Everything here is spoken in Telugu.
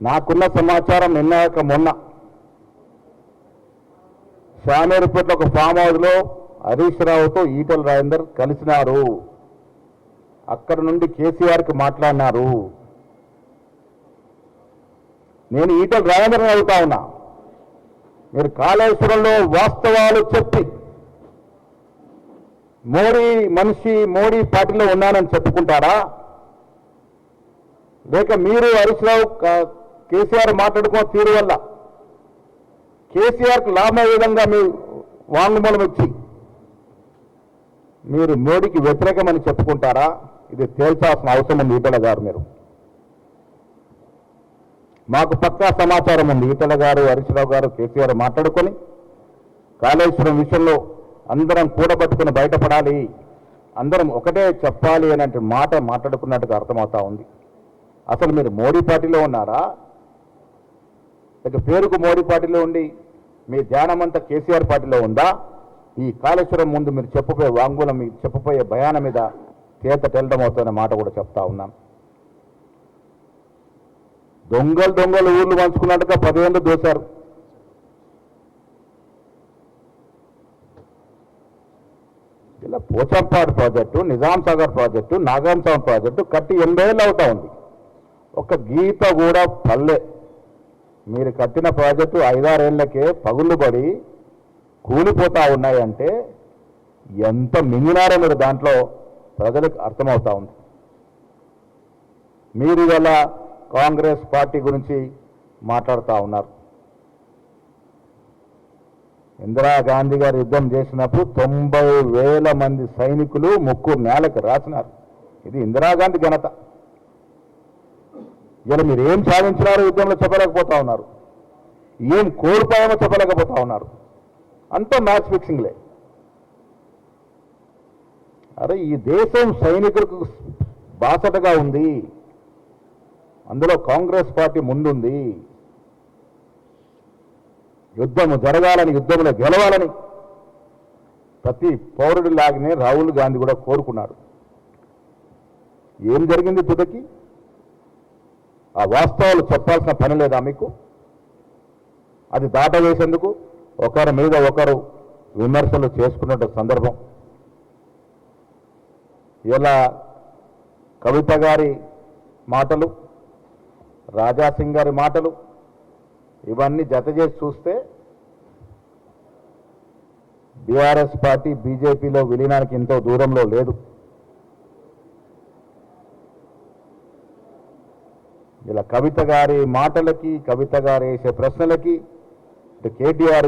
నాకున్న సమాచారం నిన్నాక మొన్న శామేరుపేటలో ఒక ఫామ్ హౌస్లో హరీష్ రావుతో ఈటెల రాజేందర్ కలిసినారు. అక్కడ నుండి కేసీఆర్కి మాట్లాడినారు. నేను ఈటెల రాజేందర్ని అడుగుతా ఉన్నా, మీరు కాళేశ్వరంలో వాస్తవాలు చెప్పి మోడీ మనిషి మోడీ పార్టీలో ఉన్నానని చెప్పుకుంటారా, లేక మీరు హరీష్ రావు కేసీఆర్ మాట్లాడుకున్న తీరు వల్ల కేసీఆర్కు లాభం విధంగా మీ వాంగ్మూలం ఇచ్చి మీరు మోడీకి వ్యతిరేకమని చెప్పుకుంటారా? ఇది తేల్చాల్సిన అవసరం ఉంది ఈటెల గారు. మీరు మాకు పక్కా సమాచారం ఉంది. ఈటెల గారు హరీష్ రావు గారు కేసీఆర్ మాట్లాడుకొని కాళేశ్వరం విషయంలో అందరం కూడబట్టుకుని బయటపడాలి, అందరం ఒకటే చెప్పాలి అనే మాట మాట్లాడుకున్నట్టుగా అర్థమవుతా ఉంది. అసలు మీరు మోడీ పార్టీలో ఉన్నారా, లేక పేరుకు మోడీ పార్టీలో ఉండి మీ ధ్యానమంతా కేసీఆర్ పార్టీలో ఉందా? ఈ కాళేశ్వరం ముందు మీరు చెప్పబోయే వాంగ్మూలం, మీరు చెప్పబోయే భయాన మీద చేత తెల్లడం అవుతున్న మాట కూడా చెప్తా ఉన్నాం. దొంగలు ఊర్లు పంచుకున్నట్టుగా 10 ఏళ్ళు దోశారు. ఇలా Pochampadu project, Nizam Sagar project, Nagarjuna Sagar project కట్టి 80 ఏళ్ళు అవుతా ఉంది. ఒక గీత కూడా పల్లె. మీరు కట్టిన ప్రాజెక్టు 5-6 ఏళ్లకే పగుళ్ళు పడి కూలిపోతా ఉన్నాయంటే ఎంత మింగినారో మీరు దాంట్లో ప్రజలకు అర్థమవుతా ఉంది. మీరు ఇవాళ కాంగ్రెస్ పార్టీ గురించి మాట్లాడుతూ ఉన్నారు. ఇందిరాగాంధీ గారు యుద్ధం చేసినప్పుడు 90,000 మంది సైనికులు ముక్కు నేలకు రాసినారు. ఇది ఇందిరాగాంధీ ఘనత. ఇలా మీరు ఏం సాధించినారో యుద్ధంలో చెప్పలేకపోతా ఉన్నారు, ఏం కోల్పోయామో చెప్పలేకపోతా ఉన్నారు. అంతా మ్యాచ్ ఫిక్సింగ్లే. అరే ఈ దేశం సైనికులకు బాసటగా ఉంది, అందులో కాంగ్రెస్ పార్టీ ముందుంది. యుద్ధము జరగాలని, యుద్ధంలో గెలవాలని ప్రతి పౌరుడిలాగానే రాహుల్ గాంధీ కూడా కోరుకున్నాడు. ఏం జరిగింది తుదకి? ఆ వాస్తవాలు చెప్పాల్సిన పని లేదా మీకు? అది దాటవేసేందుకు ఒకరి మీద ఒకరు విమర్శలు చేసుకున్న సందర్భం. ఇలా కవిత గారి మాటలు, రాజాసింగ్ గారి మాటలు ఇవన్నీ జత చేసి చూస్తే బీఆర్ఎస్ పార్టీ బీజేపీలో విలీనానికి ఎంతో దూరంలో లేదు. ఇలా కవిత గారి మాటలకి, కవిత గారు వేసే ప్రశ్నలకి కేటీఆర్